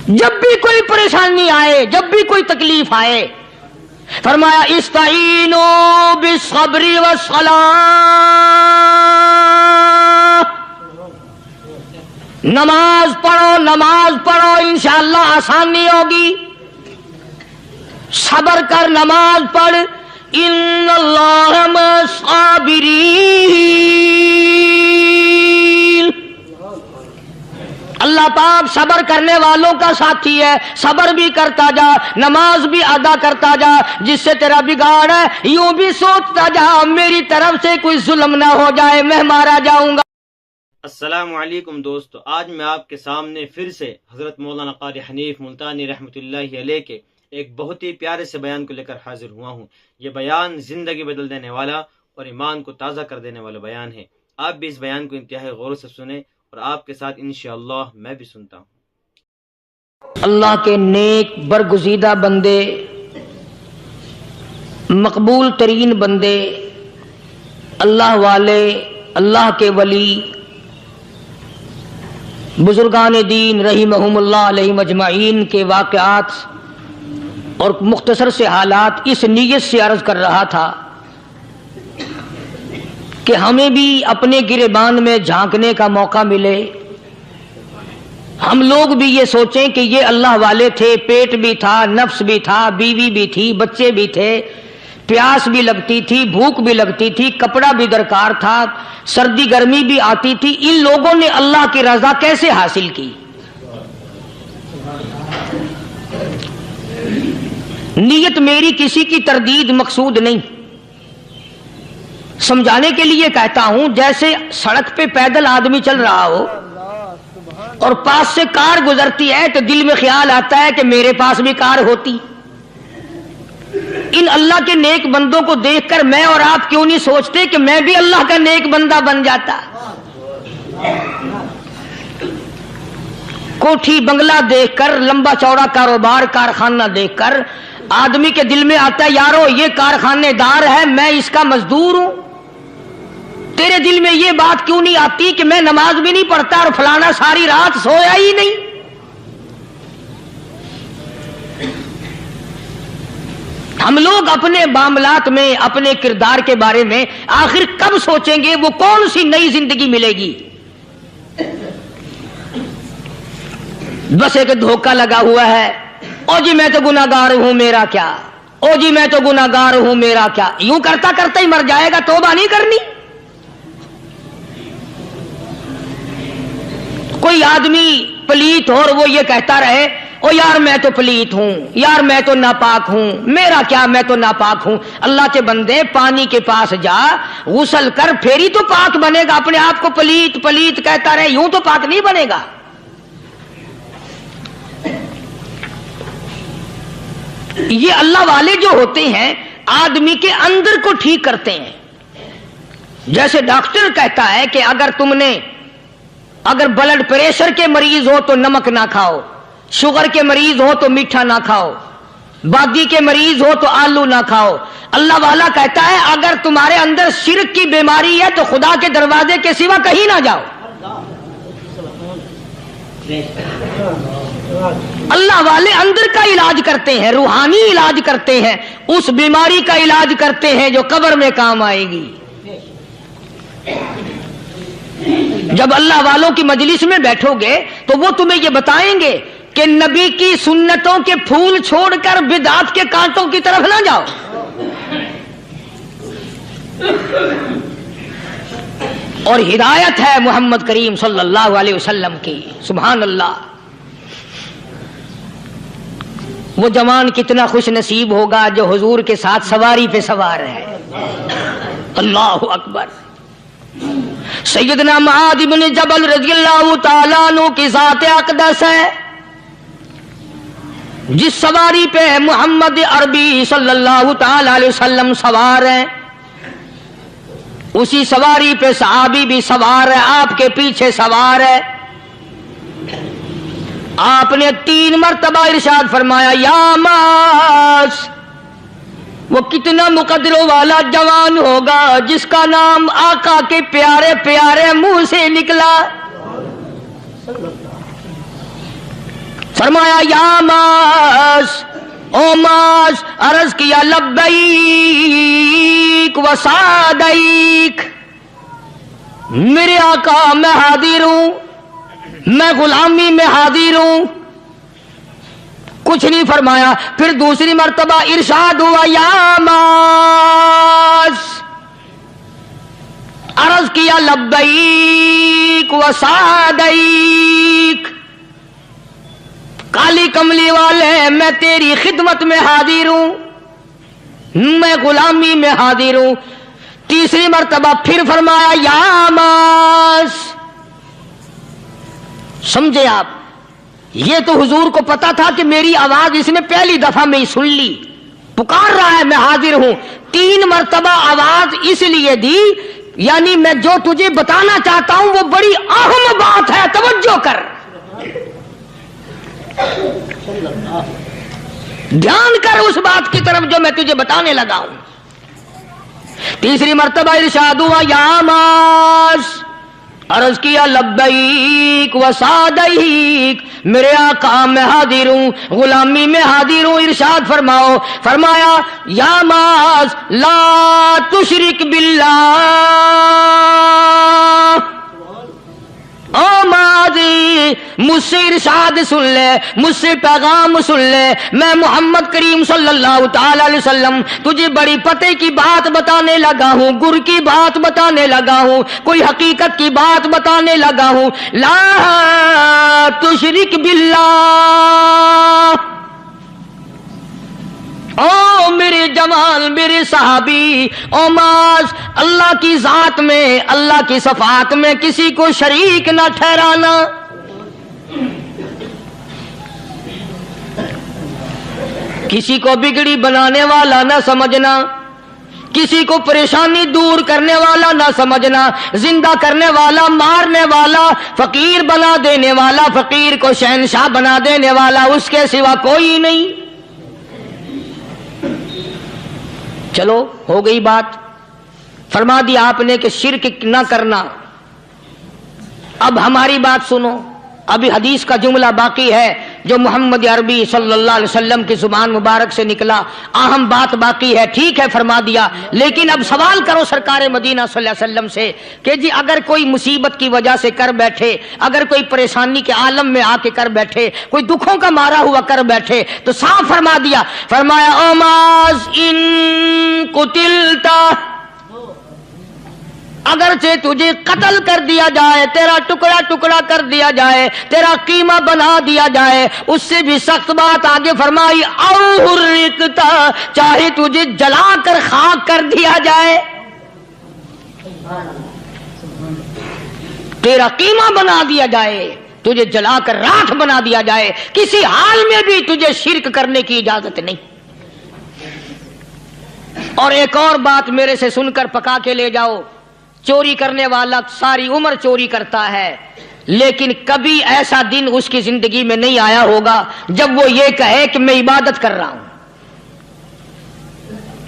جب بھی کوئی پریشانی آئے، جب بھی کوئی تکلیف آئے، فرمایا استعینوا بالصبر والصلاۃ، نماز پڑھو، نماز پڑھو، انشاءاللہ آسانی ہوگی، صبر کر، نماز پڑھ، ان اللہ مع الصابرین، اللہ پاک صبر کرنے والوں کا ساتھی ہے، صبر بھی کرتا جا، نماز بھی ادا کرتا جا، جس سے تیرا بگاڑ ہے یوں بھی سوچتا جا میری طرف سے کوئی ظلم نہ ہو جائے، میں مارا جاؤں گا۔ السلام علیکم دوستو، آج میں آپ کے سامنے پھر سے حضرت مولانا قاری حنیف ملتانی رحمۃ اللہ علیہ کے ایک بہت ہی پیارے سے بیان کو لے کر حاضر ہوا ہوں۔ یہ بیان زندگی بدل دینے والا اور ایمان کو تازہ کر دینے والا بیان ہے۔ آپ بھی اس بیان کو انتہائی غور سے سنیں اور آپ کے ساتھ انشاءاللہ میں بھی سنتا ہوں۔ اللہ کے نیک برگزیدہ بندے، مقبول ترین بندے، اللہ والے، اللہ کے ولی، بزرگان دین رحمہم اللہ علیہم اجمعین کے واقعات اور مختصر سے حالات اس نیت سے عرض کر رہا تھا کہ ہمیں بھی اپنے گریبان میں جھانکنے کا موقع ملے، ہم لوگ بھی یہ سوچیں کہ یہ اللہ والے تھے، پیٹ بھی تھا، نفس بھی تھا، بیوی بھی تھی، بچے بھی تھے، پیاس بھی لگتی تھی، بھوک بھی لگتی تھی، کپڑا بھی درکار تھا، سردی گرمی بھی آتی تھی، ان لوگوں نے اللہ کی رضا کیسے حاصل کی؟ نیت میری کسی کی تردید مقصود نہیں، سمجھانے کے لیے کہتا ہوں جیسے سڑک پہ پیدل آدمی چل رہا ہو اور پاس سے کار گزرتی ہے تو دل میں خیال آتا ہے کہ میرے پاس بھی کار ہوتی۔ ان اللہ کے نیک بندوں کو دیکھ کر میں اور آپ کیوں نہیں سوچتے کہ میں بھی اللہ کا نیک بندہ بن جاتا؟ کوٹھی بنگلہ دیکھ کر، لمبا چوڑا کاروبار کارخانہ دیکھ کر آدمی کے دل میں آتا ہے یارو یہ کارخانے دار ہے، میں اس کا مزدور ہوں۔ تیرے دل میں یہ بات کیوں نہیں آتی کہ میں نماز بھی نہیں پڑھتا اور فلانا ساری رات سویا ہی نہیں؟ ہم لوگ اپنے معاملات میں، اپنے کردار کے بارے میں آخر کب سوچیں گے وہ کون سی نئی زندگی ملے گی؟ بس ایک دھوکہ لگا ہوا ہے، او جی میں تو گناہگار ہوں میرا کیا، او جی میں تو گناہگار ہوں میرا کیا، یوں کرتا کرتا ہی مر جائے گا، توبہ نہیں کرنی۔ کوئی آدمی پلیت ہو اور وہ یہ کہتا رہے او یار میں تو پلیت ہوں، یار میں تو ناپاک ہوں، میرا کیا میں تو ناپاک ہوں۔ اللہ کے بندے پانی کے پاس جا، غسل کر، پھر ہی تو پاک بنے گا۔ اپنے آپ کو پلیت پلیت کہتا رہے یوں تو پاک نہیں بنے گا۔ یہ اللہ والے جو ہوتے ہیں آدمی کے اندر کو ٹھیک کرتے ہیں۔ جیسے ڈاکٹر کہتا ہے کہ اگر بلڈ پریشر کے مریض ہو تو نمک نہ کھاؤ، شوگر کے مریض ہو تو میٹھا نہ کھاؤ، بادی کے مریض ہو تو آلو نہ کھاؤ۔ اللہ والا کہتا ہے اگر تمہارے اندر شرک کی بیماری ہے تو خدا کے دروازے کے سوا کہیں نہ جاؤ۔ اللہ والے اندر کا علاج کرتے ہیں، روحانی علاج کرتے ہیں، اس بیماری کا علاج کرتے ہیں جو قبر میں کام آئے گی۔ جب اللہ والوں کی مجلس میں بیٹھو گے تو وہ تمہیں یہ بتائیں گے کہ نبی کی سنتوں کے پھول چھوڑ کر بدعت کے کانٹوں کی طرف نہ جاؤ۔ اور ہدایت ہے محمد کریم صلی اللہ علیہ وسلم کی، سبحان اللہ۔ وہ جوان کتنا خوش نصیب ہوگا جو حضور کے ساتھ سواری پہ سوار ہے۔ اللہ اکبر۔ سیدنا معاذ بن جبل رضی اللہ تعالیٰ عنہ کی ذات اقدس ہے، جس سواری پہ محمد عربی صلی اللہ تعالی علیہ وسلم سوار ہیں، اسی سواری پہ صحابی بھی سوار ہے، آپ کے پیچھے سوار ہے۔ آپ نے 3 مرتبہ ارشاد فرمایا یا معاذ، وہ کتنا مقدروں والا جوان ہوگا جس کا نام آقا کے پیارے پیارے منہ سے نکلا۔ فرمایا یا ماس، او ماس، عرض کیا لبیک و سعدیک، میرے آقا میں حاضر ہوں، میں غلامی میں حاضر ہوں. کچھ نہیں فرمایا. پھر دوسری مرتبہ ارشاد ہوا یا ماس، عرض کیا لبیک و سعدیک، کالی کملی والے میں تیری خدمت میں حاضر ہوں، میں غلامی میں حاضر ہوں. تیسری مرتبہ پھر فرمایا یا ماس. سمجھے آپ؟ یہ تو حضور کو پتا تھا کہ میری آواز اس نے پہلی دفعہ میں ہی سن لی، پکار رہا ہے میں حاضر ہوں. 3 مرتبہ آواز اس لیے دی، یعنی میں جو تجھے بتانا چاہتا ہوں وہ بڑی اہم بات ہے، توجہ کر، دھیان کر اس بات کی طرف جو میں تجھے بتانے لگا ہوں. تیسری مرتبہ ارشاد ہوا یا ماس، عرض کیا لبیک و سعدیک، میرے آقا میں حاضر ہوں، غلامی میں حاضر ہوں. ارشاد فرماؤ. فرمایا یا ماس لا تشرک باللہ، او ماضی مجھ سے ارشاد سن لے، مجھ سے پیغام سن لے. میں محمد کریم صلی اللہ تعالی علیہ وسلم تجھے بڑی پتے کی بات بتانے لگا ہوں، گر کی بات بتانے لگا ہوں، کوئی حقیقت کی بات بتانے لگا ہوں. لا تشرک باللہ. او میرے جمال، میرے صحابی، او ماس، اللہ کی ذات میں، اللہ کی صفات میں کسی کو شریک نہ ٹھہرانا. کسی کو بگڑی بنانے والا نہ سمجھنا، کسی کو پریشانی دور کرنے والا نہ سمجھنا، زندہ کرنے والا، مارنے والا، فقیر بنا دینے والا، فقیر کو شہنشاہ بنا دینے والا اس کے سوا کوئی نہیں. چلو ہو گئی بات، فرما دیا آپ نے کہ شرک نہ کرنا. اب ہماری بات سنو، ابھی حدیث کا جملہ باقی ہے جو محمد عربی صلی اللہ علیہ وسلم کی زبان مبارک سے نکلا. اہم بات باقی ہے، ٹھیک ہے فرما دیا، لیکن اب سوال کرو سرکار مدینہ صلی اللہ علیہ وسلم سے کہ جی اگر کوئی مصیبت کی وجہ سے کر بیٹھے، اگر کوئی پریشانی کے عالم میں آ کے کر بیٹھے، کوئی دکھوں کا مارا ہوا کر بیٹھے، تو صاف فرما دیا. فرمایا او ماز ان قتلتا، اگرچہ تجھے قتل کر دیا جائے، تیرا ٹکڑا ٹکڑا کر دیا جائے، تیرا قیمہ بنا دیا جائے، اس سے بھی سخت بات آگے فرمائی او حرقتا، چاہے تجھے جلا کر خاک کر دیا جائے، تیرا قیمہ بنا دیا جائے، تجھے جلا کر راکھ بنا دیا جائے، کسی حال میں بھی تجھے شرک کرنے کی اجازت نہیں. اور ایک اور بات میرے سے سن کر پکا کے لے جاؤ، چوری کرنے والا ساری عمر چوری کرتا ہے، لیکن کبھی ایسا دن اس کی زندگی میں نہیں آیا ہوگا جب وہ یہ کہے کہ میں عبادت کر رہا ہوں.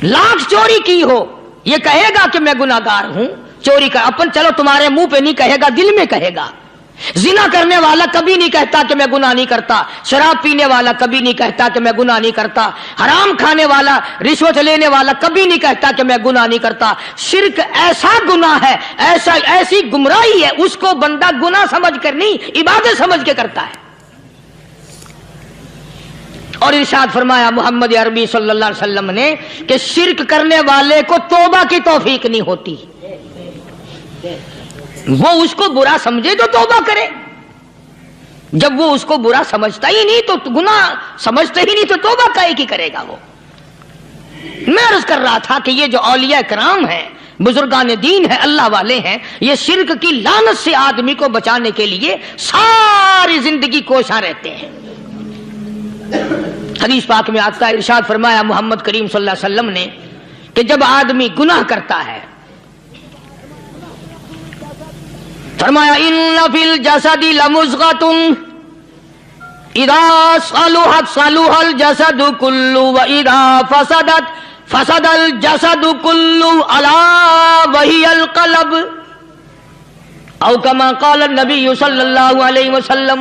لاکھ چوری کی ہو یہ کہے گا کہ میں گناہگار ہوں، چوری کر اپن چلو تمہارے منہ پہ نہیں کہے گا، دل میں کہے گا. زنا کرنے والا کبھی نہیں کہتا کہ میں گناہ نہیں کرتا، شراب پینے والا کبھی نہیں کہتا کہ میں گناہ نہیں کرتا، حرام کھانے والا، رشوت لینے والا کبھی نہیں کہتا کہ میں گناہ نہیں کرتا. شرک ایسا گناہ ہے، ایسی گمراہی ہے، اس کو بندہ گناہ سمجھ کر نہیں عبادت سمجھ کے کرتا ہے. اور ارشاد فرمایا محمد عربی صلی اللہ علیہ وسلم نے کہ شرک کرنے والے کو توبہ کی توفیق نہیں ہوتی. وہ اس کو برا سمجھے تو توبہ کرے، جب وہ اس کو برا سمجھتا ہی نہیں تو گناہ سمجھتا ہی نہیں تو توبہ کائے کی کرے گا وہ. میں عرض کر رہا تھا کہ یہ جو اولیاء کرام ہیں، بزرگان دین ہیں، اللہ والے ہیں، یہ شرک کی لعنت سے آدمی کو بچانے کے لیے ساری زندگی کوشاں رہتے ہیں. حدیث پاک میں آتا ہے، ارشاد فرمایا محمد کریم صلی اللہ علیہ وسلم نے کہ جب آدمی گناہ کرتا ہے، فرمایا ان فی الجسد لمضغۃ اذا صلحت صلح الجسد كله واذا فسدت فسد الجسد كله الا وهي القلب او كما قال النبي صلی اللہ علیہ وسلم.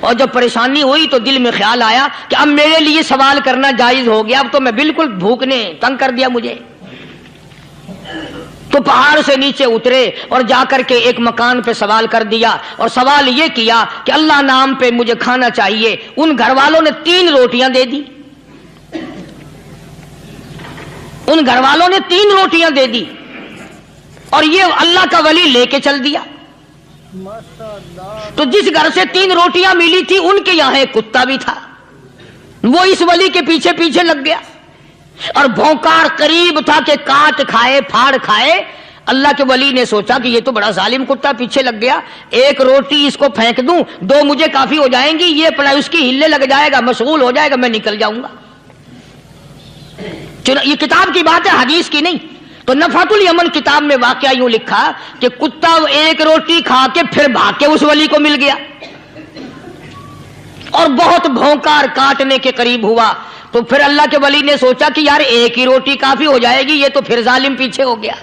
اور جب پریشانی ہوئی تو دل میں خیال آیا کہ اب میرے لیے سوال کرنا جائز ہو گیا، اب تو میں بالکل بھوک نے تنگ کر دیا مجھے۔ تو پہاڑ سے نیچے اترے اور جا کر کے ایک مکان پہ سوال کر دیا، اور سوال یہ کیا کہ اللہ نام پہ مجھے کھانا چاہیے۔ ان گھر والوں نے 3 روٹیاں دے دی، ان گھر والوں نے 3 روٹیاں دے دی، اور یہ اللہ کا ولی لے کے چل دیا۔ تو جس گھر سے 3 روٹیاں ملی تھی ان کے یہاں ایک کتا بھی تھا، وہ اس ولی کے پیچھے پیچھے لگ گیا اور بھونکار قریب تھا کہ کاٹ کھائے پھاڑ کھائے۔ اللہ کے ولی نے سوچا کہ یہ تو بڑا ظالم کتا پیچھے لگ گیا، 1 روٹی اس کو پھینک دوں، 2 مجھے کافی ہو جائیں گی، یہ اپنا اس کی ہلے لگ جائے گا، مشغول ہو جائے گا، میں نکل جاؤں گا۔ یہ کتاب کی بات ہے، حدیث کی نہیں۔ تو نفحۃ الیمن کتاب میں واقعہ یوں لکھا کہ کتا 1 روٹی کھا کے پھر بھاگ کے اس ولی کو مل گیا اور بہت بھونکار کاٹنے کے قریب ہوا۔ تو پھر اللہ کے ولی نے سوچا کہ یار 1 ہی روٹی کافی ہو جائے گی، یہ تو پھر ظالم پیچھے ہو گیا۔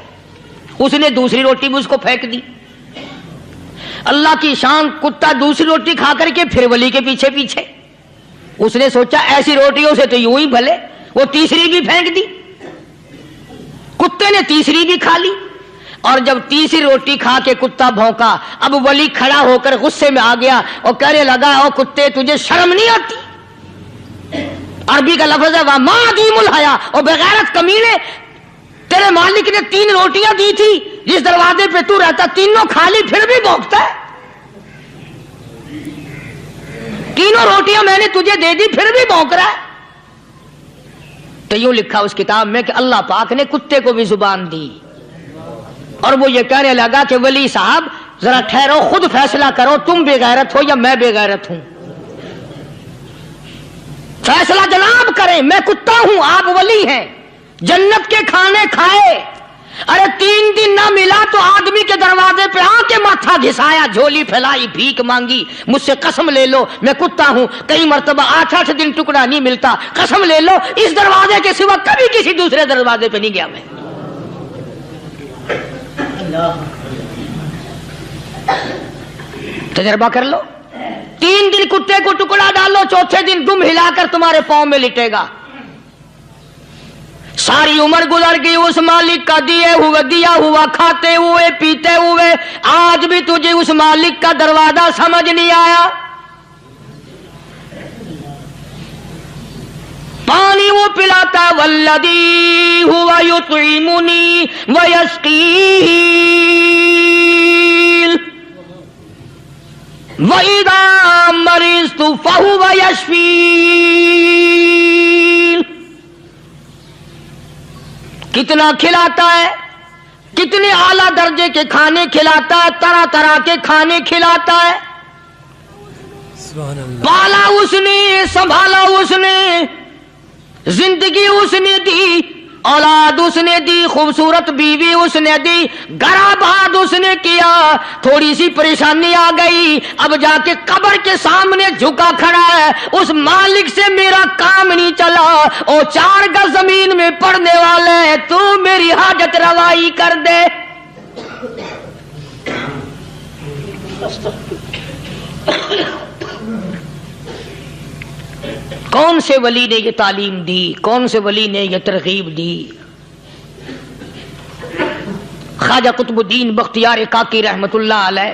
اس نے دوسری روٹی بھی اس کو پھینک دی۔ اللہ کی شان، کتا دوسری روٹی کھا کر کے پھر ولی کے پیچھے پیچھے۔ اس نے سوچا ایسی روٹیوں سے تو یوں ہی بھلے، وہ تیسری بھی پھینک دی۔ کتے نے تیسری بھی کھا لی، اور جب تیسری روٹی کھا کے کتا بھونکا، اب ولی کھڑا ہو کر غصے میں آ گیا اور کہنے لگا او کتے تجھے شرم نہیں آتی؟ عربی کا لفظ ہے وَمَا عَدِيمُ الْحَيَا، اور بغیرت کمینے، تیرے مالک نے 3 روٹیاں دی تھی، جس دروازے پہ تو رہتا تینوں کھا لی، پھر بھی بھونکتا ہے۔ 3 روٹیاں میں نے تجھے دے دی، پھر بھی بھونک رہا ہے۔ تو یوں لکھا اس کتاب میں کہ اللہ پاک نے کتے کو بھی زبان دی، اور وہ یہ کہنے لگا کہ ولی صاحب ذرا ٹھہرو، خود فیصلہ کرو، تم بے غیرت ہو یا میں بے غیرت ہوں؟ فیصلہ جناب کریں، میں کتا ہوں، آپ ولی ہیں، جنت کے کھانے کھائے، ارے 3 دن نہ ملا تو آدمی کے دروازے پہ آ کے ماتھا گھسایا، جھولی پھیلائی، بھیک مانگی، مجھ سے قسم لے لو میں کتا ہوں، کئی مرتبہ 8 دن ٹکڑا نہیں ملتا، قسم لے لو اس دروازے کے سوا کبھی کسی دوسرے دروازے پہ نہیں گیا میں۔ تجربہ کر لو، 3 دن کتے کو ٹکڑا ڈالو، چوتھے دن دم ہلا کر تمہارے پاؤں میں لٹے گا۔ ساری عمر گزر گئی اس مالک کا دیا ہوا کھاتے ہوئے پیتے ہوئے، آج بھی تجھے اس مالک کا دروازہ سمجھ نہیں آیا۔ پانی وہ پلاتا والذی ہوا یطعمنی ویسقین وَإِذَا مَرِضْتُ فَهُوَ يَشْفِينِ۔ کتنا کھلاتا ہے، کتنے اعلیٰ درجے کے کھانے کھلاتا ہے، طرح طرح کے کھانے کھلاتا ہے، پالا اس نے، سنبھالا اس نے، زندگی اس نے دی، اولاد اس نے دی، خوبصورت بیوی اس نے دی، گھر آباد اس نے کیا، تھوڑی سی پریشانی آ گئی، اب جا کے قبر کے سامنے جھکا کھڑا ہے، اس مالک سے میرا کام نہیں چلا، او 4 گز زمین میں پڑنے والے، تو میری حاجت روائی کر دے۔ کون سے ولی نے یہ تعلیم دی، کون سے ولی نے یہ ترغیب دی؟ خواجہ قطب الدین بختیار کاکی رحمت اللہ علیہ،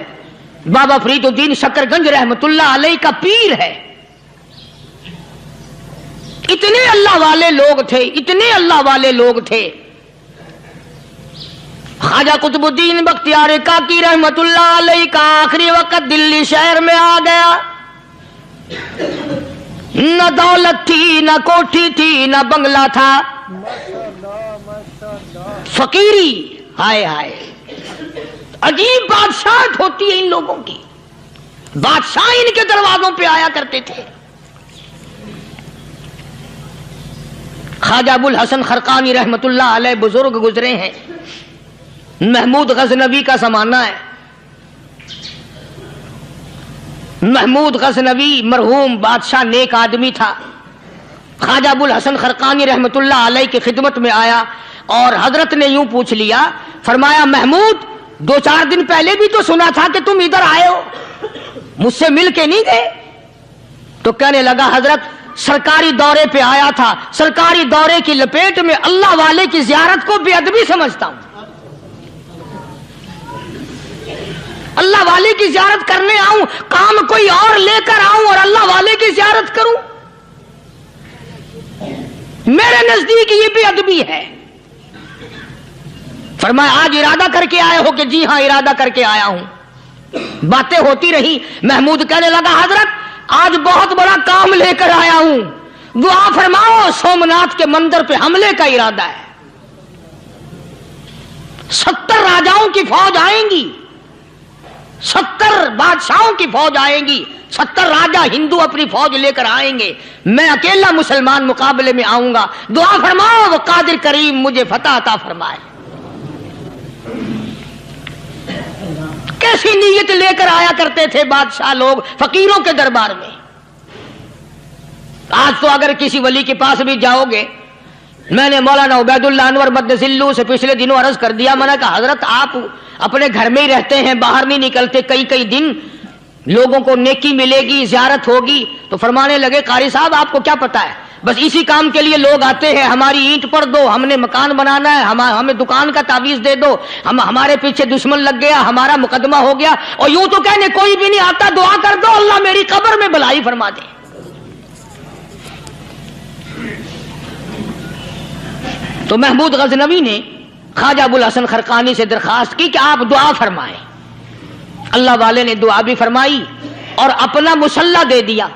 بابا فرید الدین شکر گنج رحمت اللہ علیہ کا پیر ہے۔ اتنے اللہ والے لوگ تھے، اتنے اللہ والے لوگ تھے۔ خواجہ قطب الدین بختیار کاکی رحمت اللہ علیہ کا آخری وقت دلی شہر میں آ گیا، نہ دولت تھی، نہ کوٹھی تھی، نہ بنگلہ تھا، فقیری، ہائے ہائے، عجیب بادشاہت ہوتی ہے ان لوگوں کی، بادشاہ ان کے دروازوں پہ آیا کرتے تھے۔ خواجہ ابو الحسن خرقانی رحمت اللہ علیہ بزرگ گزرے ہیں، محمود غزنوی کا زمانہ ہے۔ محمود غزنوی مرحوم بادشاہ نیک آدمی تھا۔ خواجہ ابو الحسن خرقانی رحمت اللہ علیہ کی خدمت میں آیا اور حضرت نے یوں پوچھ لیا، فرمایا محمود 2-4 دن پہلے بھی تو سنا تھا کہ تم ادھر آئے ہو، مجھ سے مل کے نہیں گئے؟ تو کہنے لگا حضرت سرکاری دورے پہ آیا تھا, سرکاری دورے کی لپیٹ میں اللہ والے کی زیارت کو بے ادبی سمجھتا ہوں. اللہ والے کی زیارت کرنے آؤں, کام کوئی اور لے کر آؤں اور اللہ والے کی زیارت کروں, میرے نزدیک یہ بے ادبی ہے. فرمایا آج ارادہ کر کے آئے ہو؟ کہ جی ہاں ارادہ کر کے آیا ہوں. باتیں ہوتی رہی. محمود کہنے لگا حضرت آج بہت بڑا کام لے کر آیا ہوں, دعا فرماؤ. سومناتھ کے مندر پہ حملے کا ارادہ ہے. 70 راجاؤں کی فوج آئیں گی, 70 بادشاہوں کی فوج آئیں گی, 70 راجا ہندو اپنی فوج لے کر آئیں گے, میں اکیلا مسلمان مقابلے میں آؤں گا. دعا فرماؤ وہ قادر کریم مجھے فتح عطا فرمائے. کیسی نیت لے کر آیا کرتے تھے بادشاہ لوگ فقیروں کے دربار میں. آج تو اگر کسی ولی کے پاس بھی جاؤ گے, میں نے مولانا عبید اللہ انور مدذلو سے پچھلے دنوں عرض کر دیا, میں نے کہا حضرت آپ اپنے گھر میں ہی رہتے ہیں, باہر نہیں نکلتے, کئی دن لوگوں کو نیکی ملے گی, زیارت ہوگی. تو فرمانے لگے قاری صاحب آپ کو کیا پتا ہے, بس اسی کام کے لیے لوگ آتے ہیں, ہماری اینٹ پر دو, ہم نے مکان بنانا ہے, ہمیں دکان کا تعویذ دے دو, ہمارے پیچھے دشمن لگ گیا, ہمارا مقدمہ ہو گیا, اور یوں تو کہنے کوئی بھی نہیں آتا, دعا کر دو اللہ میری قبر میں بھلائی فرما دے. تو محمود غزنوی نے خواجہ ابوالحسن خرقانی سے درخواست کی کہ آپ دعا فرمائیں. اللہ والے نے دعا بھی فرمائی اور اپنا مسلح دے دیا.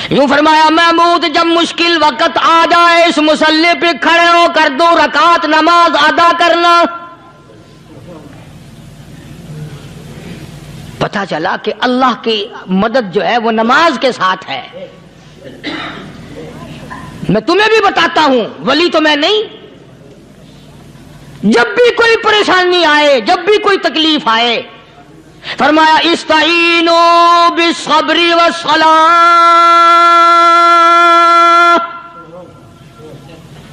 یوں فرمایا محمود جب مشکل وقت آ جائے اس مسلح پہ کھڑے ہو کر 2 رکعت نماز ادا کرنا. پتہ چلا کہ اللہ کی مدد جو ہے وہ نماز کے ساتھ ہے. میں تمہیں بھی بتاتا ہوں, ولی تو میں نہیں. جب بھی کوئی پریشانی آئے, جب بھی کوئی تکلیف آئے, فرمایا استعینوا بالصبر والصلاۃ,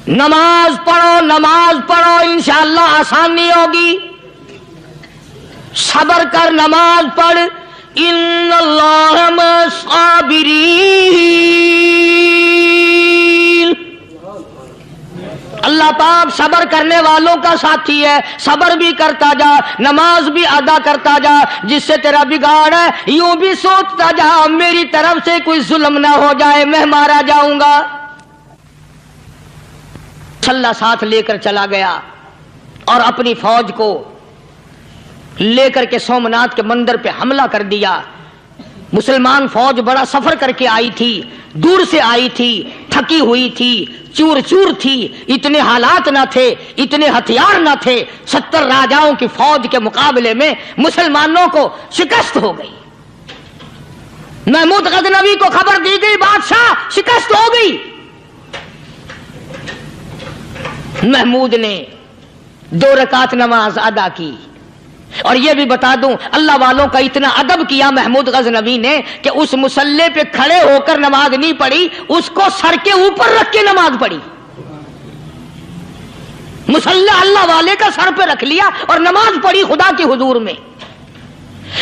نماز پڑھو انشاءاللہ آسانی ہوگی. صبر کر, نماز پڑھ. ان اللہ مع الصابرین, اللہ پاک صبر کرنے والوں کا ساتھی ہے. صبر بھی کرتا جا, نماز بھی ادا کرتا جا. جس سے تیرا بگاڑ ہے یوں بھی سوچتا جا میری طرف سے کوئی ظلم نہ ہو جائے, میں مارا جاؤں گا. اللہ ساتھ لے کر چلا گیا اور اپنی فوج کو لے کر کے سومناتھ کے مندر پہ حملہ کر دیا. مسلمان فوج بڑا سفر کر کے آئی تھی, دور سے آئی تھی, تھکی ہوئی تھی, چور تھی, اتنے حالات نہ تھے, اتنے ہتھیار نہ تھے. 70 راجاؤں کی فوج کے مقابلے میں مسلمانوں کو شکست ہو گئی. محمود غزنوی کو خبر دی گئی بادشاہ شکست ہو گئی. محمود نے 2 رکعت نماز ادا کی. اور یہ بھی بتا دوں اللہ والوں کا اتنا ادب کیا محمود غزنوی نے کہ اس مسلح پہ کھڑے ہو کر نماز نہیں پڑھی, اس کو سر کے اوپر رکھ کے نماز پڑھی. مسلح اللہ والے کا سر پہ رکھ لیا اور نماز پڑھی خدا کے حضور میں,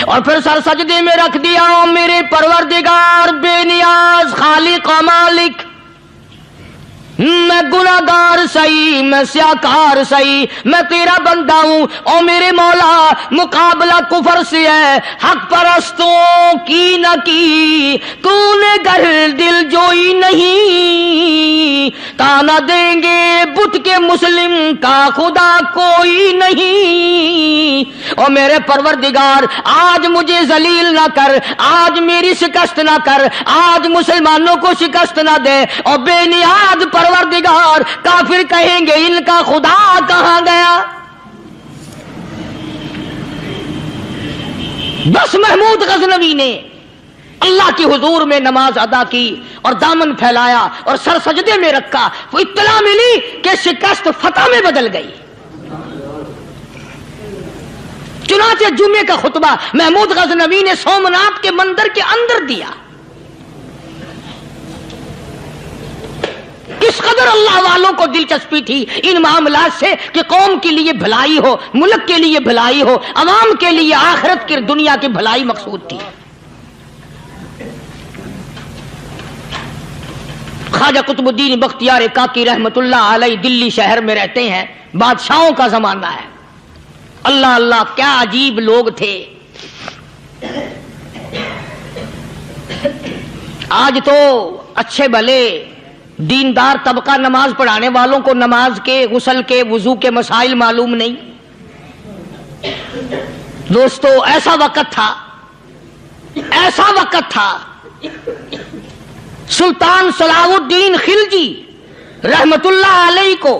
اور پھر سر سجدے میں رکھ دیا. میرے پروردگار بے نیاز خالق و مالک, میں گناہگار سہی, میں سیاکار سہی, میں تیرا بندہ ہوں. او میرے مولا مقابلہ کفر سے ہے, حق پرستوں کی نہ کی تو نے گر دل جوئی نہیں. تانا دیں گے بت کے مسلم کا خدا کوئی نہیں. او میرے پروردگار آج مجھے ذلیل نہ کر, آج میری شکست نہ کر, آج مسلمانوں کو شکست نہ دے. اور بے نیاز پروردگار کافر کہیں گے ان کا خدا کہاں گیا. بس محمود غزنوی نے اللہ کی حضور میں نماز ادا کی اور دامن پھیلایا اور سر سجدے میں رکھا. وہ اطلاع ملی کہ شکست فتح میں بدل گئی. چنانچہ جمعے کا خطبہ محمود غزنوی نے سومناتھ کے مندر کے اندر دیا. اس قدر اللہ والوں کو دلچسپی تھی ان معاملات سے کہ قوم کے لیے بھلائی ہو, ملک کے لیے بھلائی ہو, عوام کے لیے آخرت کی دنیا کی بھلائی مقصود تھی. خواجہ قطب الدین بختیار کاکی رحمت اللہ علیہ دلی شہر میں رہتے ہیں، بادشاہوں کا زمانہ ہے۔ اللہ اللہ کیا عجیب لوگ تھے۔ آج تو اچھے بھلے دیندار طبقہ نماز پڑھانے والوں کو نماز کے، غسل کے، وضو کے مسائل معلوم نہیں۔ دوستو ایسا وقت تھا، ایسا وقت تھا، سلطان صلاح الدین خلجی رحمت اللہ علیہ کو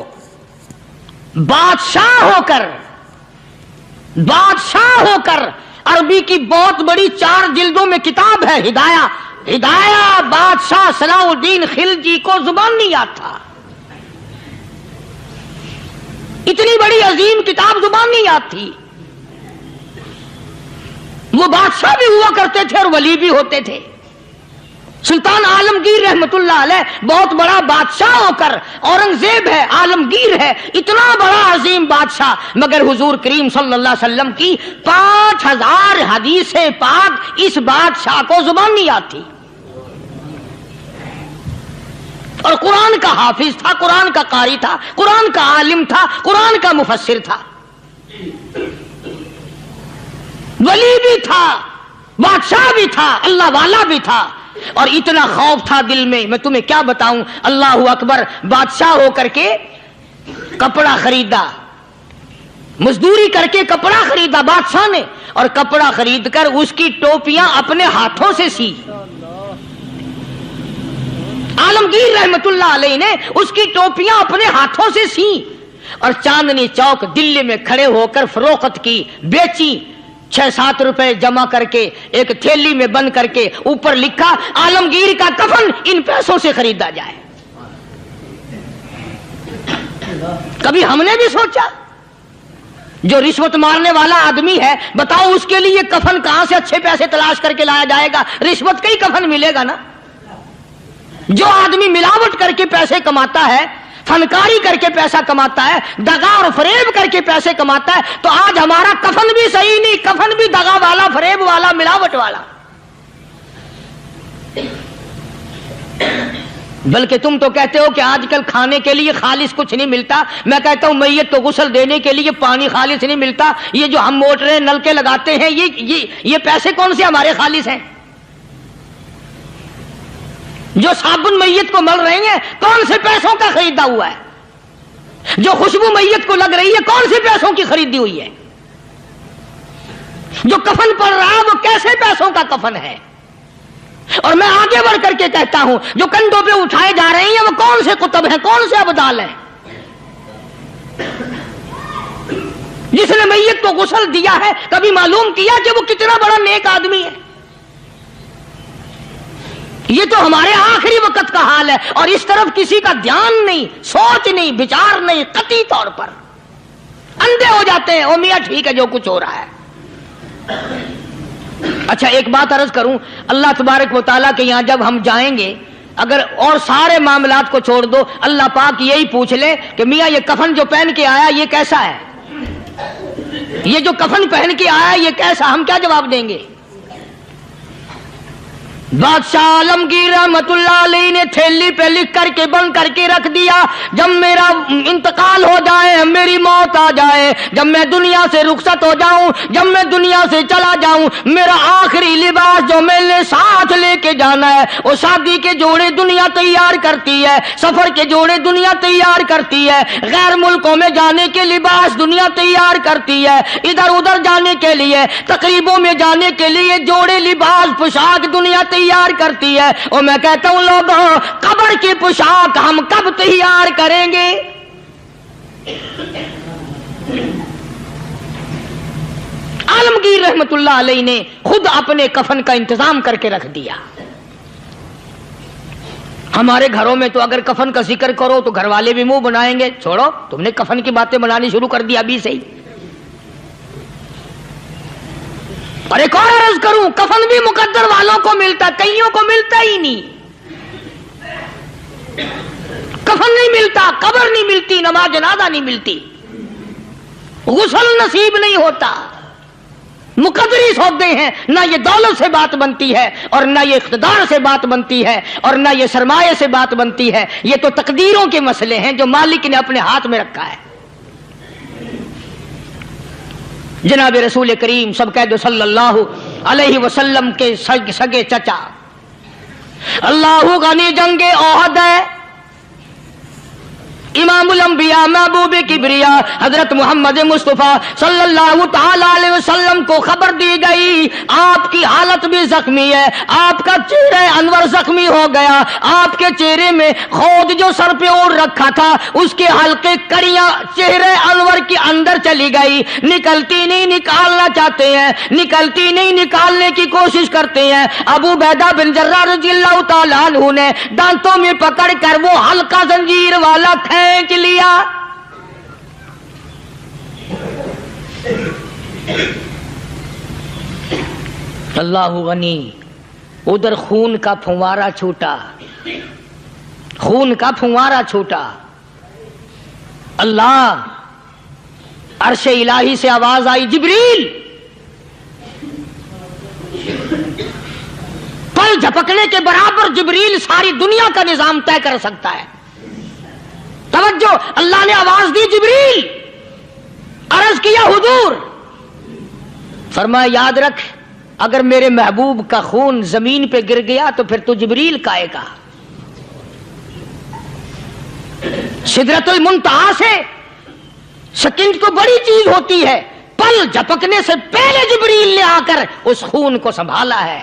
بادشاہ ہو کر عربی کی بہت بڑی 4 جلدوں میں کتاب ہے ہدایہ بادشاہ صلاح الدین خلجی کو زبان نہیں یاد تھا، اتنی بڑی عظیم کتاب زبان نہیں یاد تھی۔ وہ بادشاہ بھی ہوا کرتے تھے اور ولی بھی ہوتے تھے۔ سلطان عالمگیر رحمت اللہ علیہ بہت بڑا بادشاہ ہو کر، اورنگزیب ہے، عالمگیر ہے، اتنا بڑا عظیم بادشاہ، مگر حضور کریم صلی اللہ علیہ وسلم کی 5000 حدیث پاک اس بادشاہ کو زبان نہیں آتی، اور قرآن کا حافظ تھا، قرآن کا قاری تھا، قرآن کا عالم تھا، قرآن کا مفسر تھا، ولی بھی تھا، بادشاہ بھی تھا، اللہ والا بھی تھا، اور اتنا خوف تھا دل میں، میں تمہیں کیا بتاؤں۔ اللہ اکبر، بادشاہ ہو کر کے کپڑا خریدا، مزدوری کر کے کپڑا خریدا بادشاہ نے، اور کپڑا خرید کر اس کی ٹوپیاں اپنے ہاتھوں سے سی۔ عالمگیر رحمت اللہ علیہ نے اس کی ٹوپیاں اپنے ہاتھوں سے سی، اور چاندنی چوک دلی میں کھڑے ہو کر فروخت کی، بیچی، 6-7 روپے جمع کر کے ایک تھیلی میں بند کر کے اوپر لکھا عالمگیر کا کفن ان پیسوں سے خریدا جائے۔ کبھی ہم نے بھی سوچا جو رشوت مارنے والا آدمی ہے، بتاؤ اس کے لیے کفن کہاں سے اچھے پیسے تلاش کر کے لایا جائے گا؟ رشوت کا ہی کفن ملے گا نا۔ جو آدمی ملاوٹ کر کے پیسے کماتا ہے، فنکاری کر کے پیسہ کماتا ہے، دغا اور فریب کر کے پیسے کماتا ہے، تو آج ہمارا کفن بھی صحیح نہیں، کفن بھی دغا والا، فریب والا، ملاوٹ والا۔ بلکہ تم تو کہتے ہو کہ آج کل کھانے کے لیے خالص کچھ نہیں ملتا، میں کہتا ہوں میت کو غسل دینے کے لیے پانی خالص نہیں ملتا۔ یہ جو ہم موٹریں نلکے لگاتے ہیں، یہ پیسے کون سے ہمارے خالص ہیں؟ جو صابن میت کو مل رہی ہیں کون سے پیسوں کا خریدا ہوا ہے؟ جو خوشبو میت کو لگ رہی ہے کون سے پیسوں کی خریدی ہوئی ہے؟ جو کفن پڑ رہا ہے وہ کیسے پیسوں کا کفن ہے؟ اور میں آگے بڑھ کر کے کہتا ہوں جو کندھوں پہ اٹھائے جا رہے ہیں وہ کون سے کتب ہیں، کون سے ابدال ہیں؟ جس نے میت کو غسل دیا ہے کبھی معلوم کیا کہ وہ کتنا بڑا نیک آدمی ہے؟ یہ تو ہمارے آخری وقت کا حال ہے، اور اس طرف کسی کا دھیان نہیں، سوچ نہیں، بچار نہیں، قطعی طور پر اندھے ہو جاتے ہیں۔ او میاں ٹھیک ہے جو کچھ ہو رہا ہے۔ اچھا ایک بات عرض کروں، اللہ تبارک و تعالیٰ کے یہاں جب ہم جائیں گے، اگر اور سارے معاملات کو چھوڑ دو، اللہ پاک یہی پوچھ لے کہ میاں یہ کفن جو پہن کے آیا یہ کیسا ہے؟ یہ جو کفن پہن کے آیا یہ کیسا؟ ہم کیا جواب دیں گے؟ بادشاہ عالمگیر رحمت اللہ علیہ نے تھیلی پہ لکھ کر کے بند کر کے رکھ دیا، جب میرا انتقال ہو جائے، میری موت آ جائے، جب میں دنیا سے رخصت ہو جاؤں، جب میں دنیا سے چلا جاؤں، میرا آخری لباس جو میں نے ساتھ لے کے جانا ہے، وہ شادی کے جوڑے دنیا تیار کرتی ہے، سفر کے جوڑے دنیا تیار کرتی ہے، غیر ملکوں میں جانے کے لباس دنیا تیار کرتی ہے، ادھر ادھر جانے کے لیے، تقریبوں میں جانے کے لیے جوڑے لباس پوشاک دنیا تیار کرتی ہے۔ اور میں کہتا ہوں لوگوں، قبر کی پوشاک ہم کب تیار کریں گے؟ عالمگیر رحمت اللہ علیہ نے خود اپنے کفن کا انتظام کر کے رکھ دیا۔ ہمارے گھروں میں تو اگر کفن کا ذکر کرو تو گھر والے بھی منہ بنائیں گے، چھوڑو تم نے کفن کی باتیں بنانی شروع کر دی ابھی سے ہی۔ اور ایک اور عرض کروں، کفن بھی مقدر والوں کو ملتا، کئیوں کو ملتا ہی نہیں۔ کفن نہیں ملتا، قبر نہیں ملتی، نماز جنازہ نہیں ملتی، غسل نصیب نہیں ہوتا، مقدری سودے ہیں، نہ یہ دولت سے بات بنتی ہے اور نہ یہ اقتدار سے بات بنتی ہے اور نہ یہ سرمایہ سے بات بنتی ہے، یہ تو تقدیروں کے مسئلے ہیں جو مالک نے اپنے ہاتھ میں رکھا ہے۔ جناب رسول کریم سب کہہ دو صلی اللہ علیہ وسلم کے سگے چچا، اللہ غنی جنگ احد ہے، امام الانبیاء محبوب کبریا حضرت محمد مصطفیٰ صلی اللہ تعالی علیہ وسلم کو خبر دی گئی آپ کی حالت بھی زخمی ہے، آپ کا چہرہ انور زخمی ہو گیا، آپ کے چہرے میں خود جو سر پہ اوڑھ رکھا تھا اس کے حلقے کڑیاں چہرے انور کے اندر چلی گئی، نکلتی نہیں، نکالنا چاہتے ہیں، نکلتی نہیں، نکالنے کی کوشش کرتے ہیں۔ ابو عبیدہ بن جراح رضی اللہ تعالیٰ عنہ نے دانتوں میں پکڑ کر وہ حلقہ زنجیر والا کھینچ لیا۔ اللہ غنی، ادھر خون کا پھوارا چھوٹا، خون کا پھوارا چھوٹا۔ اللہ، عرش الہی سے آواز آئی، جبریل، پل جھپکنے کے برابر جبریل ساری دنیا کا نظام طے کر سکتا ہے۔ توجہ، اللہ نے آواز دی، جبریل، عرض کیا حضور، فرمایا یاد رکھ اگر میرے محبوب کا خون زمین پہ گر گیا تو پھر تو جبریل کا آئے گا۔ سدرۃ المنتہا سے سیکنڈ تو بڑی چیز ہوتی ہے، پل جھپکنے سے پہلے جبریل نے آ کر اس خون کو سنبھالا ہے۔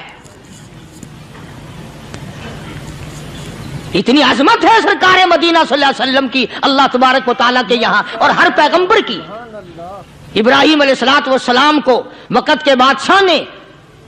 اتنی عظمت ہے سرکار مدینہ صلی اللہ علیہ وسلم کی اللہ تبارک و تعالیٰ کے یہاں اور ہر پیغمبر کی۔ ابراہیم علیہ السلام کو وقت کے بادشاہ نے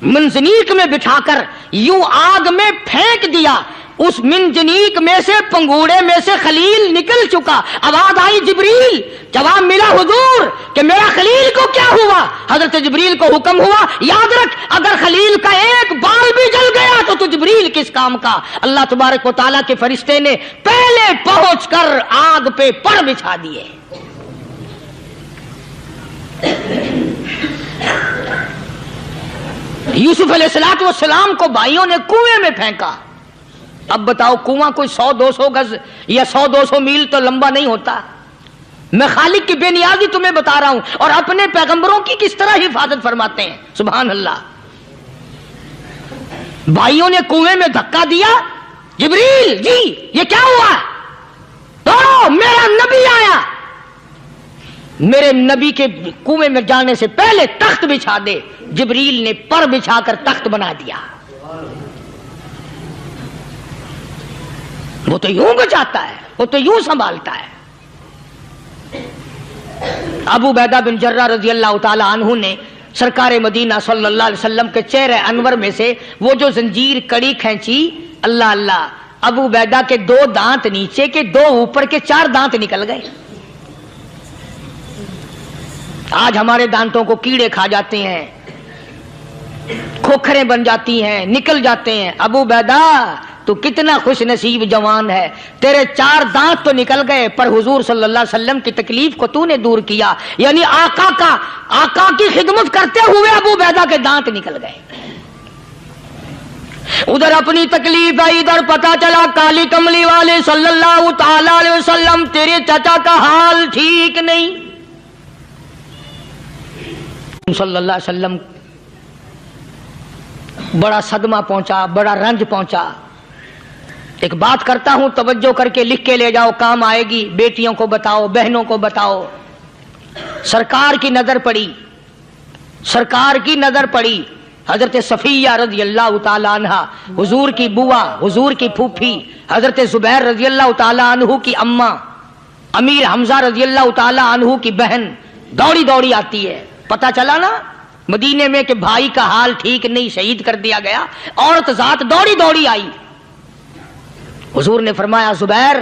منجنیق میں بٹھا کر یوں آگ میں پھینک دیا، اس منجنیق میں سے، پنگوڑے میں سے خلیل نکل چکا۔ آواز آئی جبریل، جواب ملا حضور کہ میرا خلیل کو کیا ہوا؟ حضرت جبریل کو حکم ہوا یاد رکھ اگر خلیل کا ایک بال بھی جل گیا تو جبریل کس کام کا؟ اللہ تبارک و تعالیٰ کے فرشتے نے پہلے پہنچ کر آگ پہ پڑ بچھا دیے۔ یوسف علیہ السلام کو بھائیوں نے کنویں میں پھینکا۔ اب بتاؤ کنواں کوئی 100-200 گز یا 100-200 میل تو لمبا نہیں ہوتا۔ میں خالق کی بے نیازی تمہیں بتا رہا ہوں اور اپنے پیغمبروں کی کس طرح حفاظت فرماتے ہیں، سبحان اللہ۔ بھائیوں نے کنویں میں دھکا دیا، جبریل جی یہ کیا ہوا؟ تو میرا نبی آیا، میرے نبی کے کنویں میں جانے سے پہلے تخت بچھا دے۔ جبریل نے پر بچھا کر تخت بنا دیا۔ وہ تو یوں بچاتا ہے، وہ تو یوں سنبھالتا ہے۔ ابو عبیدہ بن جراح رضی اللہ تعالی عنہ نے سرکار مدینہ صلی اللہ علیہ وسلم کے چہرے انور میں سے وہ جو زنجیر کڑی کھینچی، اللہ اللہ، ابو عبیدہ کے 2 دانت نیچے کے، 2 اوپر کے، 4 دانت نکل گئے۔ آج ہمارے دانتوں کو کیڑے کھا جاتے ہیں، کھوکھریں بن جاتی ہیں، نکل جاتے ہیں۔ ابو عبیدہ تو کتنا خوش نصیب جوان ہے، تیرے 4 دانت تو نکل گئے پر حضور صلی اللہ علیہ وسلم کی تکلیف کو تو نے دور کیا، یعنی آقا کی خدمت کرتے ہوئے ابو عبیدہ کے دانت نکل گئے۔ ادھر اپنی تکلیف آئی، ادھر پتا چلا کالی کملی والے صلی اللہ تعالی علیہ وسلم تیرے چچا کا حال ٹھیک نہیں۔ صلی اللہ علیہ وسلم بڑا صدمہ پہنچا، بڑا رنج پہنچا۔ ایک بات کرتا ہوں، توجہ کر کے لکھ کے لے جاؤ، کام آئے گی، بیٹیوں کو بتاؤ، بہنوں کو بتاؤ۔ سرکار کی نظر پڑی، سرکار کی نظر پڑی حضرت صفیہ رضی اللہ تعالی عنہ، حضور کی بوا، حضور کی پھوپھی، حضرت زبیر رضی اللہ تعالی عنہ کی اماں، امیر حمزہ رضی اللہ تعالی عنہ کی بہن دوڑی دوڑی آتی ہے۔ پتا چلا نا مدینے میں کہ بھائی کا حال ٹھیک نہیں، شہید کر دیا گیا، عورت ذات دوڑی دوڑی آئی۔ حضور نے فرمایا زبیر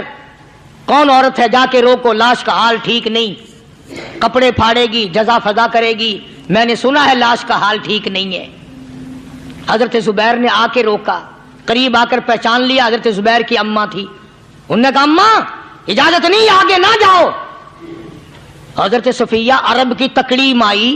کون عورت ہے، جا کے روکو، لاش کا حال ٹھیک نہیں، کپڑے پھاڑے گی، جزا فضا کرے گی، میں نے سنا ہے لاش کا حال ٹھیک نہیں ہے۔ حضرت زبیر نے آ کے روکا، قریب آ کر پہچان لیا حضرت زبیر کی اماں تھی۔ انہوں نے کہا اماں اجازت نہیں، آگے نہ جاؤ۔ حضرت صفیہ عرب کی تکڑی مائی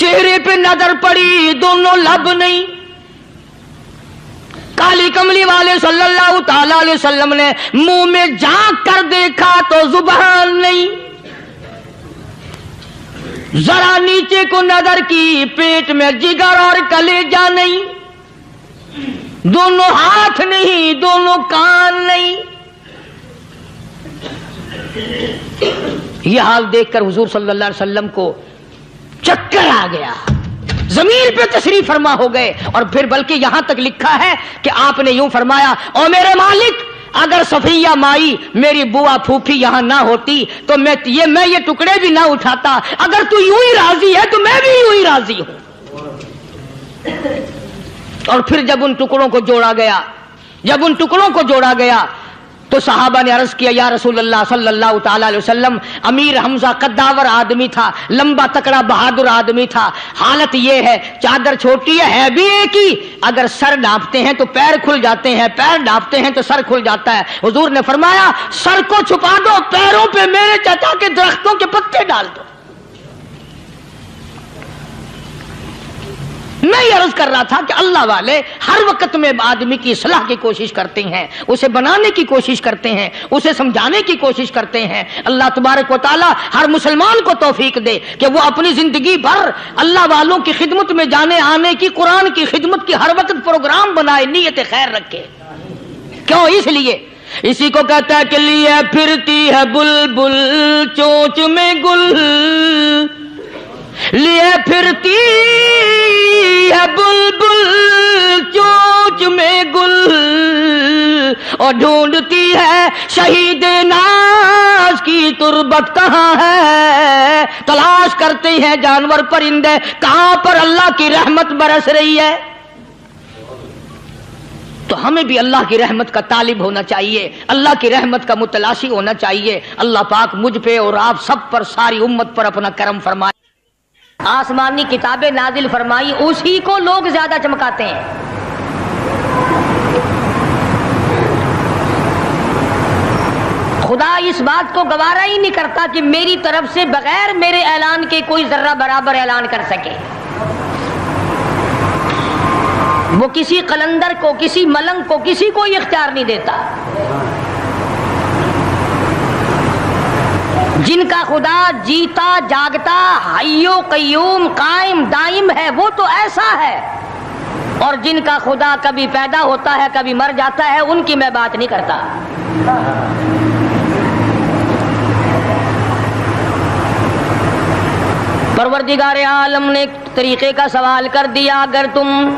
چہرے پہ نظر پڑی دونوں لب نہیں. کالی کملی والے صلی اللہ تعالی علیہ وسلم نے منہ میں جھانک کر دیکھا تو زبان نہیں. ذرا نیچے کو نظر کی پیٹ میں جگر اور کلیجہ نہیں. دونوں ہاتھ نہیں دونوں کان نہیں. یہ حال دیکھ کر حضور صلی اللہ علیہ وسلم کو چکر آ گیا, زمین پہ تشریف فرما ہو گئے. اور پھر بلکہ یہاں تک لکھا ہے کہ آپ نے یوں فرمایا, او میرے مالک اگر صفیہ مائی میری بوا پھوپھی یہاں نہ ہوتی تو میں یہ ٹکڑے بھی نہ اٹھاتا. اگر تو یوں ہی راضی ہے تو میں بھی یوں ہی راضی ہوں. اور پھر جب ان ٹکڑوں کو جوڑا گیا تو صحابہ نے عرض کیا, یا رسول اللہ صلی اللہ تعالی علیہ وسلم, امیر حمزہ قداور آدمی تھا, لمبا تکڑا بہادر آدمی تھا. حالت یہ ہے چادر چھوٹی ہے بھی ایک ہی, اگر سر ڈھانپتے ہیں تو پیر کھل جاتے ہیں, پیر ڈھانپتے ہیں تو سر کھل جاتا ہے. حضور نے فرمایا سر کو چھپا دو, پیروں پہ میرے چچا کے درختوں کے پتے ڈال دو. میں یہ عرض کر رہا تھا کہ اللہ والے ہر وقت میں آدمی کی اصلاح کی کوشش کرتے ہیں, اسے بنانے کی کوشش کرتے ہیں, اسے سمجھانے کی کوشش کرتے ہیں. اللہ تبارک و تعالی ہر مسلمان کو توفیق دے کہ وہ اپنی زندگی بھر اللہ والوں کی خدمت میں جانے آنے کی, قرآن کی خدمت کی ہر وقت پروگرام بنائے, نیت خیر رکھے. کیوں؟ اس لیے اسی کو کہتا ہے کہ لیے پھرتی ہے بلبل چونچ میں گل, لیے پھرتی ہے بلبل چونچ میں گل, اور ڈھونڈتی ہے شہید ناز کی تربت کہاں ہے. تلاش کرتے ہیں جانور پرندے کہاں پر اللہ کی رحمت برس رہی ہے. تو ہمیں بھی اللہ کی رحمت کا طالب ہونا چاہیے, اللہ کی رحمت کا متلاشی ہونا چاہیے. اللہ پاک مجھ پہ اور آپ سب پر, ساری امت پر اپنا کرم فرمائے. آسمانی کتابیں نازل فرمائی, اسی کو لوگ زیادہ چمکاتے ہیں. خدا اس بات کو گوارا ہی نہیں کرتا کہ میری طرف سے بغیر میرے اعلان کے کوئی ذرہ برابر اعلان کر سکے. وہ کسی قلندر کو, کسی ملنگ کو, کسی کو اختیار نہیں دیتا. جن کا خدا جیتا جاگتا حی و قیوم قائم دائم ہے وہ تو ایسا ہے, اور جن کا خدا کبھی پیدا ہوتا ہے کبھی مر جاتا ہے ان کی میں بات نہیں کرتا. پروردگار عالم نے طریقے کا سوال کر دیا, اگر تم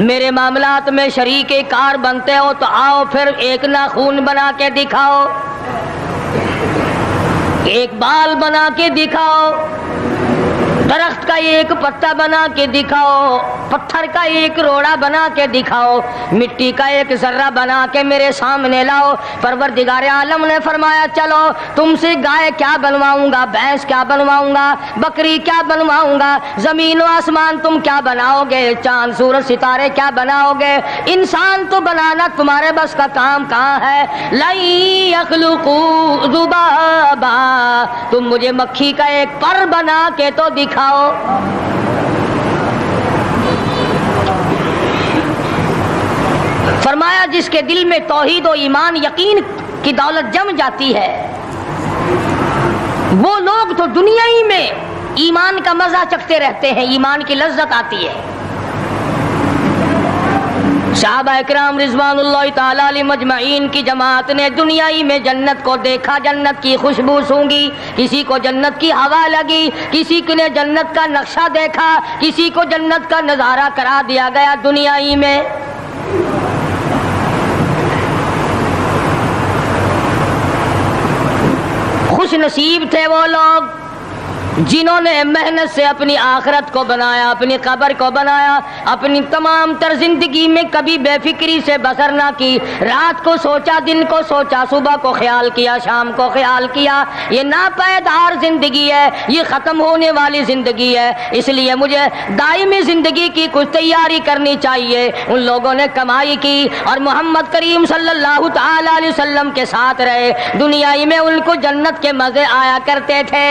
میرے معاملات میں شریک کار بنتے ہو تو آؤ پھر ایک ناخون بنا کے دکھاؤ, ایک بال بنا کے دکھاؤ, درخت کا ایک پتا بنا کے دکھاؤ, پتھر کا ایک روڑا بنا کے دکھاؤ, مٹی کا ایک ذرہ بنا کے میرے سامنے لاؤ. پروردگار عالم نے فرمایا چلو تم سے گائے کیا بنواؤں گا, بھینس کیا بنواؤں گا, بکری کیا بنواؤں گا, زمین و آسمان تم کیا بناؤ گے, چاند سورج ستارے کیا بناؤ گے, انسان تو بنانا تمہارے بس کا کام کہاں ہے. لَن يَخْلُقُوا ذُبَابًا, تم مجھے مکھی کا ایک پر بنا کے تو دکھاؤ. فرمایا جس کے دل میں توحید و ایمان یقین کی دولت جم جاتی ہے وہ لوگ تو دنیا ہی میں ایمان کا مزہ چکھتے رہتے ہیں, ایمان کی لذت آتی ہے. صحابہ اکرام رضوان اللہ تعالی علیہ مجمعین کی جماعت نے دنیائی میں جنت کو دیکھا, جنت کی خوشبو سونگھی, کسی کو جنت کی ہوا لگی, کسی نے جنت کا نقشہ دیکھا, کسی کو جنت کا نظارہ کرا دیا گیا دنیائی میں. خوش نصیب تھے وہ لوگ جنہوں نے محنت سے اپنی آخرت کو بنایا, اپنی قبر کو بنایا, اپنی تمام تر زندگی میں کبھی بے فکری سے بسر نہ کی. رات کو سوچا, دن کو سوچا, صبح کو خیال کیا, شام کو خیال کیا. یہ ناپائیدار زندگی ہے, یہ ختم ہونے والی زندگی ہے, اس لیے مجھے دائمی زندگی کی کچھ تیاری کرنی چاہیے. ان لوگوں نے کمائی کی اور محمد کریم صلی اللہ تعالی علیہ وسلم کے ساتھ رہے. دنیائی میں ان کو جنت کے مزے آیا کرتے تھے.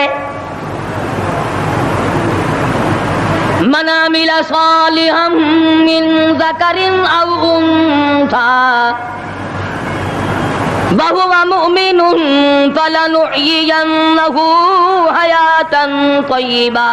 من عمل صالحا من ذکر او انثى وهو مؤمن فلنحيينه حیاتا طیبا.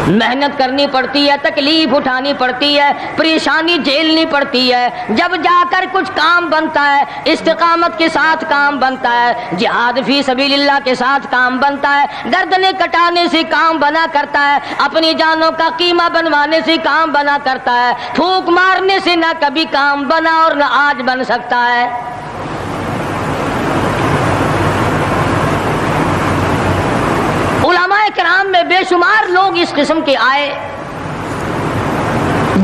محنت کرنی پڑتی ہے، تکلیف اٹھانی پڑتی ہے، پریشانی جھیلنی پڑتی ہے، جب جا کر کچھ کام بنتا ہے، استقامت کے ساتھ کام بنتا ہے، جہاد فی سبیل اللہ کے ساتھ کام بنتا ہے، گردنیں کٹانے سے کام بنا کرتا ہے، اپنی جانوں کا قیمہ بنوانے سے کام بنا کرتا ہے، پھونک مارنے سے نہ کبھی کام بنا اور نہ آج بن سکتا ہے. علماء کرام میں بے شمار لوگ اس قسم کے آئے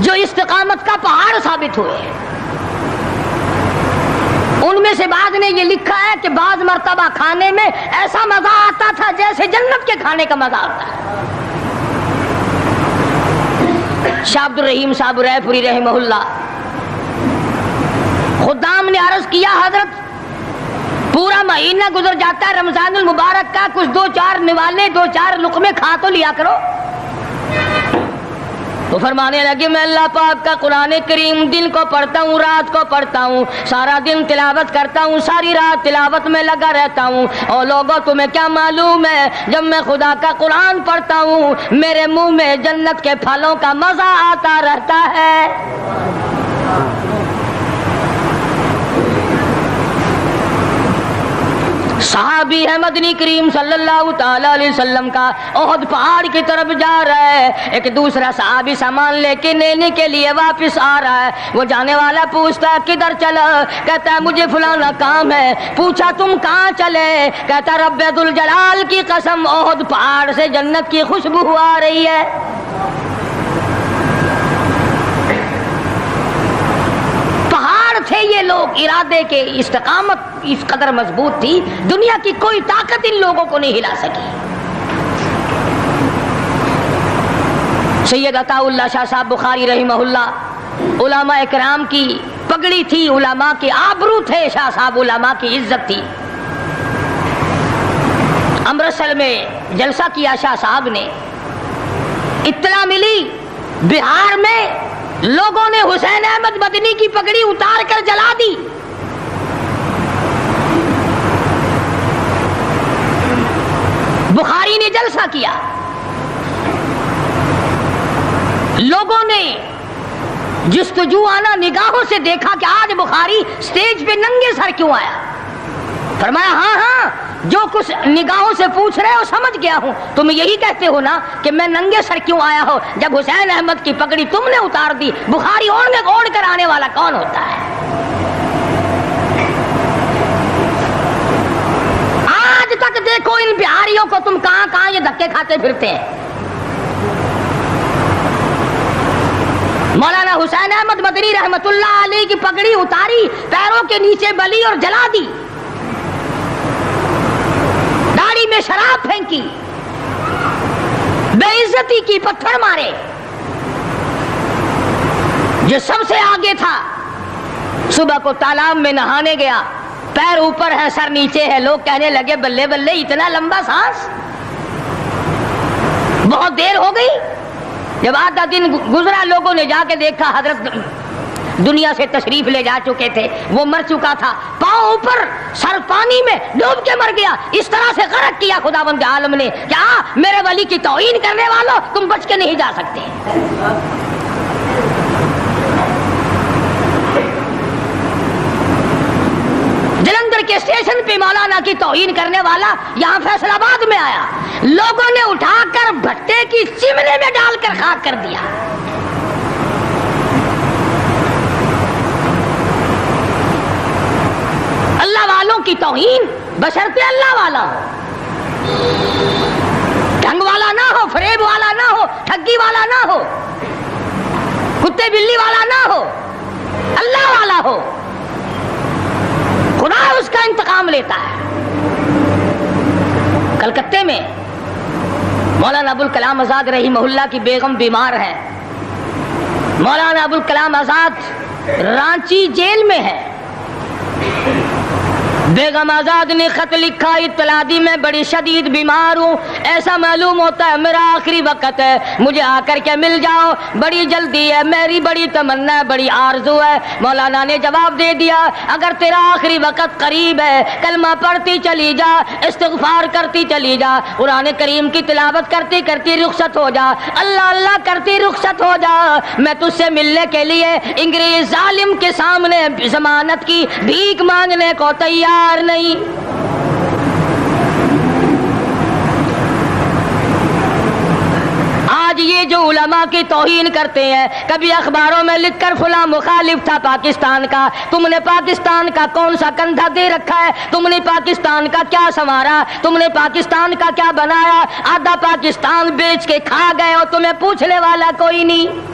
جو استقامت کا پہاڑ ثابت ہوئے. ان میں سے بعض نے یہ لکھا ہے کہ بعض مرتبہ کھانے میں ایسا مزہ آتا تھا جیسے جنت کے کھانے کا مزہ آتا ہے. شاہ عبد الرحیم صاحب رائے پوری رحمہ اللہ خدام نے عرض کیا حضرت پورا مہینہ گزر جاتا ہے رمضان المبارک کا، کچھ دو چار نوالے دو چار لقمے کھا تو لیا کرو. تو فرمانے لگے میں اللہ پاک کا قرآن کریم دن کو پڑھتا ہوں، رات کو پڑھتا ہوں، سارا دن تلاوت کرتا ہوں، ساری رات تلاوت میں لگا رہتا ہوں. اور لوگوں تمہیں کیا معلوم ہے جب میں خدا کا قرآن پڑھتا ہوں میرے منہ میں جنت کے پھلوں کا مزہ آتا رہتا ہے. صحابی ہے مدنی کریم صلی اللہ تعالی علیہ وسلم کا، احد پہاڑ کی طرف جا رہا ہے. ایک دوسرا صحابی سامان لے کے لینے کے لیے واپس آ رہا ہے. وہ جانے والا پوچھتا ہے کدھر چلا؟ کہتا ہے مجھے فلانا کام ہے. پوچھا تم کہاں چلے؟ کہتا رب ذوالجلال کی قسم احد پہاڑ سے جنت کی خوشبو آ رہی ہے. تھے یہ لوگ ارادے کے، استقامت اس قدر مضبوط تھی دنیا کی کوئی طاقت ان لوگوں کو نہیں ہلا سکی. سید عطا اللہ شاہ صاحب بخاری رحمہ اللہ علماء اکرام کی پگڑی تھی، علماء کے آبرو تھے شاہ صاحب، علماء کی عزت تھی. امرتسر میں جلسہ کیا شاہ صاحب نے، اطلاع ملی بہار میں لوگوں نے حسین احمد مدنی کی پگڑی اتار کر جلا دی. بخاری نے جلسہ کیا، لوگوں نے جستجو آنا نگاہوں سے دیکھا کہ آج بخاری سٹیج پہ ننگے سر کیوں آیا. فرمایا ہاں جو کچھ نگاہوں سے پوچھ رہے ہو سمجھ گیا ہوں. تم یہی کہتے ہو نا کہ میں ننگے سر کیوں آیا ہو جب حسین احمد کی پگڑی تم نے اتار دی. بخاری اوڑھ کر آنے والا کون ہوتا ہے؟ آج تک دیکھو ان بہاریوں کو تم کہاں کہاں یہ دھکے کھاتے پھرتے ہیں. مولانا حسین احمد مدنی رحمت اللہ علیہ کی پگڑی اتاری، پیروں کے نیچے بلی اور جلا دی، داڑھی میں شراب پھینکی، بے عزتی کی، پتھر مارے. جو سب سے آگے تھا صبح کو تالاب میں نہانے گیا، پیر اوپر ہے سر نیچے ہے. لوگ کہنے لگے بلے بلے اتنا لمبا سانس. بہت دیر ہو گئی. جب آدھا دن گزرا لوگوں نے جا کے دیکھا حضرت دنیا سے تشریف لے جا چکے تھے، وہ مر چکا تھا، پاؤں اوپر سر پانی میں ڈوب کے مر گیا. اس طرح سے غرق کیا خداوند عالم نے. کیا میرے ولی کی توہین کرنے والوں تم بچ کے نہیں جا سکتے. جلندھر کے اسٹیشن پہ مولانا کی توہین کرنے والا یہاں فیصل آباد میں آیا، لوگوں نے اٹھا کر بھٹے کی چمنے میں ڈال کر خاک کر دیا. اللہ والوں کی توہین بشرطے اللہ والا ہو، ڈھنگ والا نہ ہو، فریب والا نہ ہو، ٹھگی والا نہ ہو، کتے بلی والا نہ ہو، اللہ والا ہو. خدا اس کا انتقام لیتا ہے. کلکتے میں مولانا ابوالکلام آزاد رحمہ اللہ کی بیگم بیمار ہے. مولانا ابوالکلام آزاد رانچی جیل میں ہے. بیگم آزاد نے خط لکھا، اطلاع دی میں بڑی شدید بیمار ہوں، ایسا معلوم ہوتا ہے میرا آخری وقت ہے، مجھے آ کر کے مل جاؤ، بڑی جلدی ہے، میری بڑی تمنا ہے، بڑی آرزو ہے۔ مولانا نے جواب دے دیا، اگر تیرا آخری وقت قریب ہے کلمہ پڑھتی چلی جا، استغفار کرتی چلی جا، قرآن کریم کی تلاوت کرتی کرتی رخصت ہو جا، اللہ اللہ کرتی رخصت ہو جا، میں تجھ سے ملنے کے لیے انگریز ظالم کے سامنے ضمانت کی بھیک مانگنے کو تیار نہیں۔ آج یہ جو علماء کی توہین کرتے ہیں، کبھی اخباروں میں لکھ کر فلاں مخالف تھا پاکستان کا، تم نے پاکستان کا کون سا کندھا دے رکھا ہے، تم نے پاکستان کا کیا سنوارا، تم نے پاکستان کا کیا بنایا، آدھا پاکستان بیچ کے کھا گئے اور تمہیں پوچھنے والا کوئی نہیں۔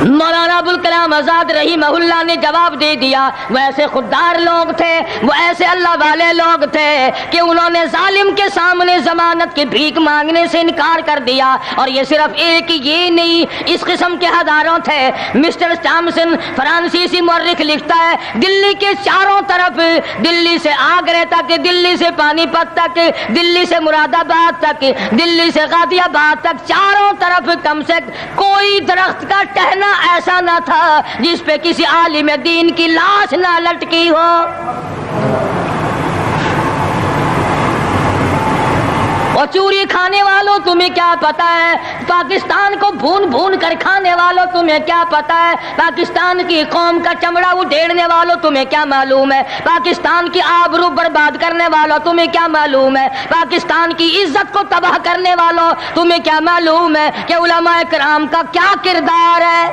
مولانا ابوالکلام آزاد رحمہ اللہ نے جواب دے دیا، وہ ایسے خوددار لوگ تھے، وہ ایسے اللہ والے لوگ تھے کہ انہوں نے ظالم کے سامنے ضمانت کی بھیک مانگنے سے انکار کر دیا، اور یہ صرف ایک یہ نہیں، اس قسم کے ہزاروں تھے۔ مسٹر ٹامسن فرانسیسی مورخ لکھتا ہے، دلی کے چاروں طرف، دلی سے آگرہ تک، دلی سے پانی پت تک، دلی سے مراد آباد تک، دلی سے غازی آباد تک، چاروں طرف کم سے کوئی درخت کا ٹہنا ایسا نہ تھا جس پہ کسی عالم دین کی لاش نہ لٹکی ہو۔ اور چوری کھانے والوں تمہیں کیا پتا ہے، پاکستان کو بھون بھون کر کھانے والوں تمہیں کیا پتا ہے، پاکستان کی قوم کا چمڑا اڈھیڑنے والوں تمہیں کیا معلوم ہے، پاکستان کی آبرو برباد کرنے والوں تمہیں کیا معلوم ہے، پاکستان کی عزت کو تباہ کرنے والوں تمہیں کیا معلوم ہے کہ علماء کرام کا کیا کردار ہے۔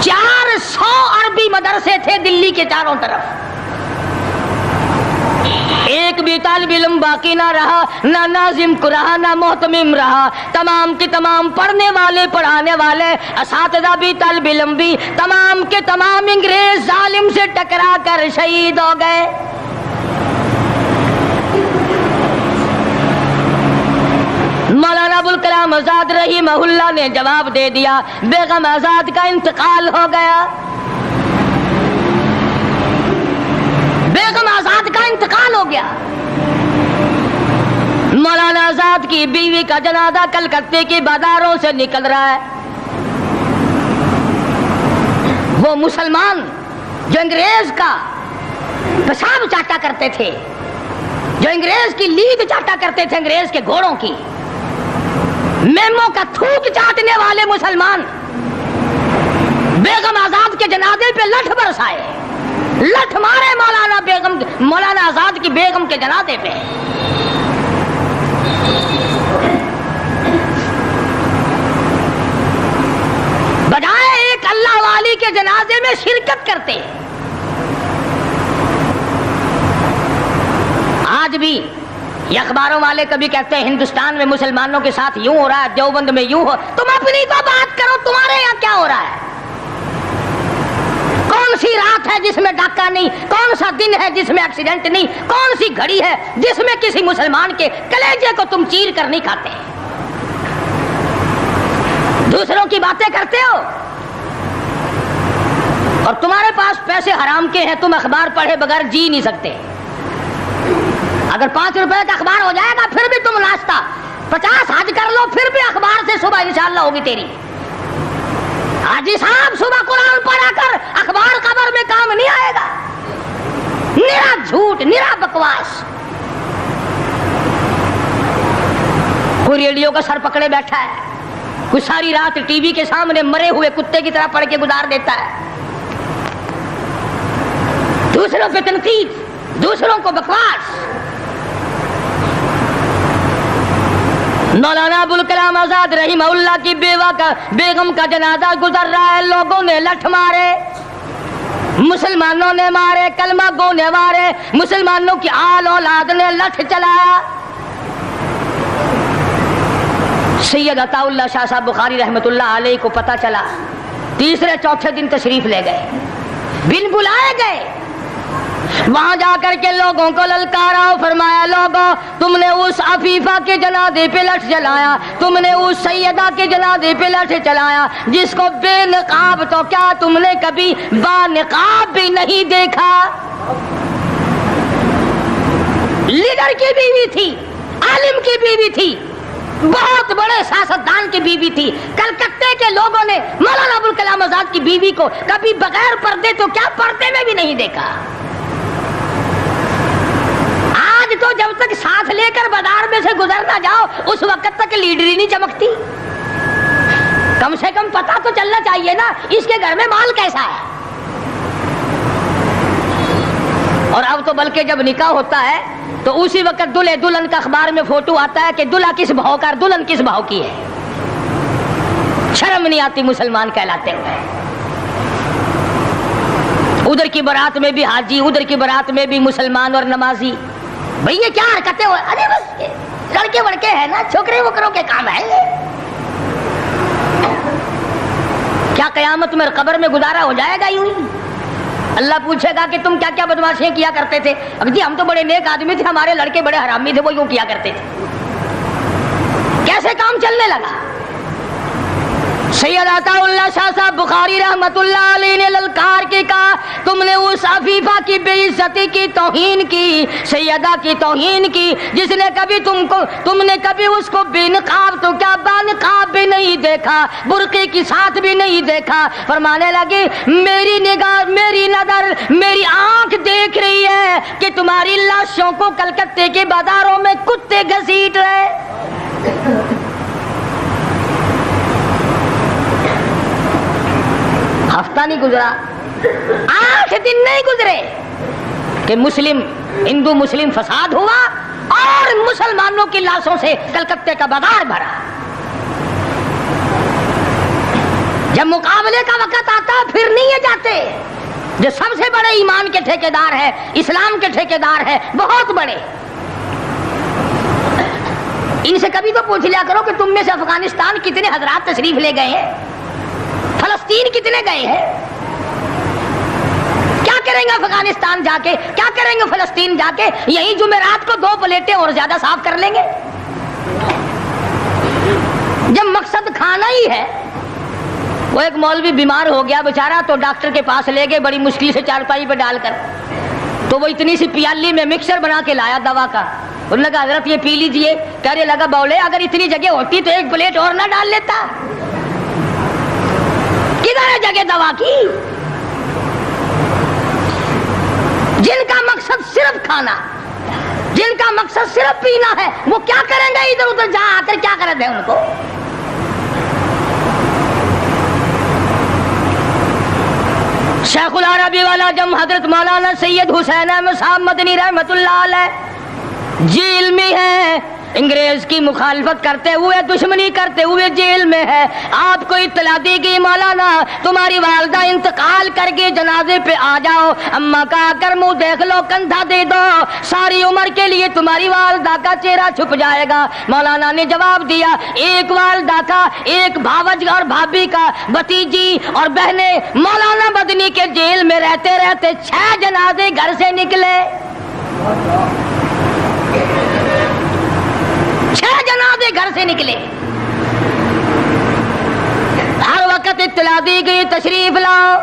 400 عربی مدرسے تھے دلی کے چاروں طرف، ایک بھی طالب علم باقی نہ رہا، نہ ناظم کو رہا، نہ محتمم رہا، تمام کے تمام پڑھنے والے، پڑھانے والے، اساتذہ بھی، طالب علم بھی، تمام کے تمام انگریز ظالم سے ٹکرا کر شہید ہو گئے۔ مولانا ابوالکلام آزاد رحمہ اللہ نے جواب دے دیا، بیگم آزاد کا انتقال ہو گیا، بیگم آزاد کا انتقال ہو گیا۔ مولانا آزاد کی بیوی کا جنازہ کلکتے کی بازاروں سے نکل رہا ہے۔ وہ مسلمان جو انگریز کا پیشاب چاٹا کرتے تھے، جو انگریز کی لید چاٹا کرتے تھے، انگریز کے گھوڑوں کی میموں کا تھوک چاٹنے والے مسلمان بیگم آزاد کے جنازے پہ لٹھ برسائے، لٹھ مارے مولانا آزاد کی بیگم کے جنازے پہ۔ بجائے ایک اللہ والی کے جنازے میں شرکت کرتے، آج بھی یہ اخباروں والے کبھی کہتے ہیں ہندوستان میں مسلمانوں کے ساتھ یوں ہو رہا ہے، دیوبند میں یوں ہو، تم اپنی تو بات کرو، تمہارے یہاں کیا ہو رہا ہے؟ کون سی رات ہے جس میں ڈاکہ نہیں، کون سا دن ہے جس میں ایکسیڈنٹ نہیں، کون سی گھڑی ہے جس میں کسی مسلمان کے کلیجے کو تم چیر کر نہیں کھاتے؟ دوسروں کی باتیں کرتے ہو، اور تمہارے پاس پیسے حرام کے ہیں، تم اخبار پڑھے بغیر جی نہیں سکتے۔ اگر 5 روپے کا اخبار ہو جائے گا پھر بھی تم ناشتہ، 50 حج کر لو پھر بھی اخبار سے صبح انشاءاللہ ہوگی تیری۔ حاجی صاحب صبح قرآن پڑھا کر اخبار خبر میں کام نہیں آئے گا، نرا جھوٹ، نرا بکواس۔ کوئی ریڈیو کا سر پکڑے بیٹھا ہے، کوئی ساری رات ٹی وی کے سامنے مرے ہوئے کتے کی طرح پڑھ کے گزار دیتا ہے، دوسروں پہ تنقید، دوسروں کو بکواس۔ مولانا ابوالکلام آزاد رحمہ اللہ کی بیگم کا جنازہ گزر رہا ہے، لوگوں نے لٹھ مارے، مسلمانوں نے مارے، کلمہ گو نے مارے، مسلمانوں کی آل اولاد نے لٹھ چلایا۔ سید عطا اللہ شاہ صاحب بخاری رحمۃ اللہ علیہ کو پتہ چلا، تیسرے چوتھے دن تشریف لے گئے، بن بلائے گئے، وہاں جا کر کے لوگوں کو للکارا اور فرمایا لوگوں تم نے اس عفیفہ کے جنازے پہ لٹھ جلایا, تم نے اس سیدہ کے جنازے پہ لٹھ چلایا جس کو بے نقاب تو کیا تم نے کبھی با نقاب بھی نہیں دیکھا. لیڈر کی بیوی تھی, عالم کی بیوی تھی, بہت بڑے سیاستدان کی بیوی تھی. کلکتے کے لوگوں نے مولانا ابوالکلام آزاد کی بیوی کو کبھی بغیر پردے تو کیا پردے میں بھی نہیں دیکھا. آج تو جب تک ساتھ لے کر بازار میں سے گزر نہ جاؤ اس وقت تک لیڈری نہیں چمکتی. کم سے کم پتہ تو چلنا چاہیے نا اس کے گھر میں مال کیسا ہے. اور اب تو بلکہ جب نکاح ہوتا ہے تو اسی وقت دلہے دلہن کا اخبار میں فوٹو آتا ہے کہ دلہا کس بھاؤ کا دلہن کس بھاؤ کی ہے. شرم نہیں آتی مسلمان کہلاتے ہوئے. ادھر کی بارات میں بھی حاجی, ادھر کی بارات میں بھی مسلمان اور نمازی. بھئی یہ کیا حرکتیں ہو, ارے بس لڑکے وڑکے ہیں نا, چھوکرے وکروں کے کام ہے یہ. کیا قیامت میں قبر میں گزارا ہو جائے گا یوں ہی؟ اللہ پوچھے گا کہ تم کیا کیا بدماشیاں کیا کرتے تھے. اب جی ہم تو بڑے نیک آدمی تھے, ہمارے لڑکے بڑے حرامی تھے, وہ یوں کیا کرتے تھے. کیسے کام چلنے لگا. سید عطا اللہ شاہ صاحب بخاری رحمت اللہ علیہ نے للکار کے کہا تم نے اس عفیفہ کی بے عزتی کی, توہین کی, سیدہ کی توہین کی جس نے کبھی تم نے کبھی اس کو بے نقاب تو کیا با نقاب بھی نہیں دیکھا, برقعے کی ساتھ بھی نہیں دیکھا. فرمانے لگے میری نگاہ, میری نظر, میری آنکھ دیکھ رہی ہے کہ تمہاری لاشوں کو کلکتے کے بازاروں میں کتے گھسیٹ رہے. ہفتہ نہیں گزرا, 8 دن نہیں گزرے کہ ہندو مسلم فساد ہوا اور مسلمانوں کی لاشوں سے کلکتے کا بازار بھرا. جب مقابلے کا وقت آتا پھر نہیں یہ جاتے. جو سب سے بڑے ایمان کے ٹھیکیدار ہے, اسلام کے ٹھیکیدار ہے, بہت بڑے, ان سے کبھی تو پوچھ لیا کرو کہ تم میں سے افغانستان کتنے حضرات تشریف لے گئے ہیں, فلسطین کتنے گئے ہیں, کیا کریں گے افغانستان جا کے, کیا کریں گے فلسطین جا کے. یہی جمعرات کو 2 پلیٹیں اور زیادہ صاف کر لیں گے. جب مقصد کھانا ہی ہے. وہ ایک مولوی بیمار ہو گیا بیچارہ, تو ڈاکٹر کے پاس لے گئے بڑی مشکل سے چارپائی پہ ڈال کر. تو وہ اتنی سی پیالی میں مکسر بنا کے لایا دوا کا. انہوں نے کہا حضرت یہ پی لیجئے. کہنے لگا بولے اگر اتنی جگہ ہوتی تو 1 پلیٹ اور نہ ڈال لیتا. کدھر ہے جگہ دوا کی؟ جن کا مقصد صرف کھانا, جن کا مقصد صرف پینا ہے, وہ کیا کریں گے ادھر ادھر جا آ کر, کیا کریں گے ان کو. شیخ العربی والا جم حضرت مولانا سید حسین احمد صاحب مدنی رحمت اللہ علیہ جیل میں ہے, انگریز کی مخالفت کرتے ہوئے, دشمنی کرتے ہوئے جیل میں ہے. آپ کو اطلاع دی گئی مولانا تمہاری والدہ انتقال کر کے جنازے پہ آ جاؤ, اماں کا آ کر منہ دیکھ لو, کندھا دے دو, ساری عمر کے لیے تمہاری والدہ کا چہرہ چھپ جائے گا. مولانا نے جواب دیا ایک والدہ کا, ایک بھاوج اور بھابھی کا, بھتیجی اور بہنیں. مولانا مدنی کے جیل میں رہتے رہتے 6 جنازے گھر سے نکلے. 6 جنازے گھر سے نکلے. ہر وقت اطلاع دی گئی تشریف لاؤ,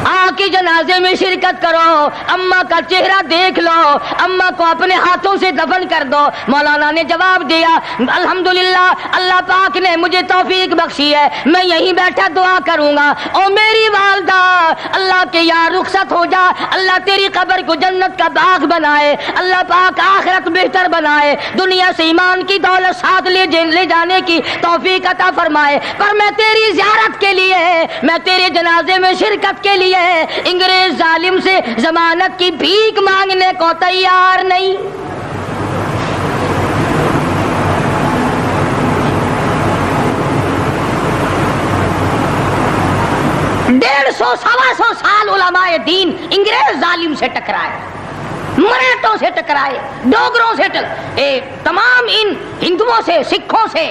آ کے جنازے میں شرکت کرو, اماں کا چہرہ دیکھ لو, اماں کو اپنے ہاتھوں سے دفن کر دو. مولانا نے جواب دیا الحمدللہ اللہ پاک نے مجھے توفیق بخشی ہے, میں یہیں بیٹھا دعا کروں گا. او میری والدہ اللہ کے یار رخصت ہو جا, اللہ تیری قبر کو جنت کا باغ بنائے, اللہ پاک آخرت بہتر بنائے, دنیا سے ایمان کی دولت ساتھ لے جانے کی توفیق عطا فرمائے. پر میں تیری زیارت کے لیے, میں تیرے جنازے میں شرکت کے لیے انگریز ظالم سے ضمانت کی بھیک مانگنے کو تیار نہیں. سوا سو سال علماء دین انگریز ظالم سے ٹکرائے, مراٹھوں سے ٹکرائے, ڈوگروں سے تمام ان ہندوؤں سے, سکھوں سے,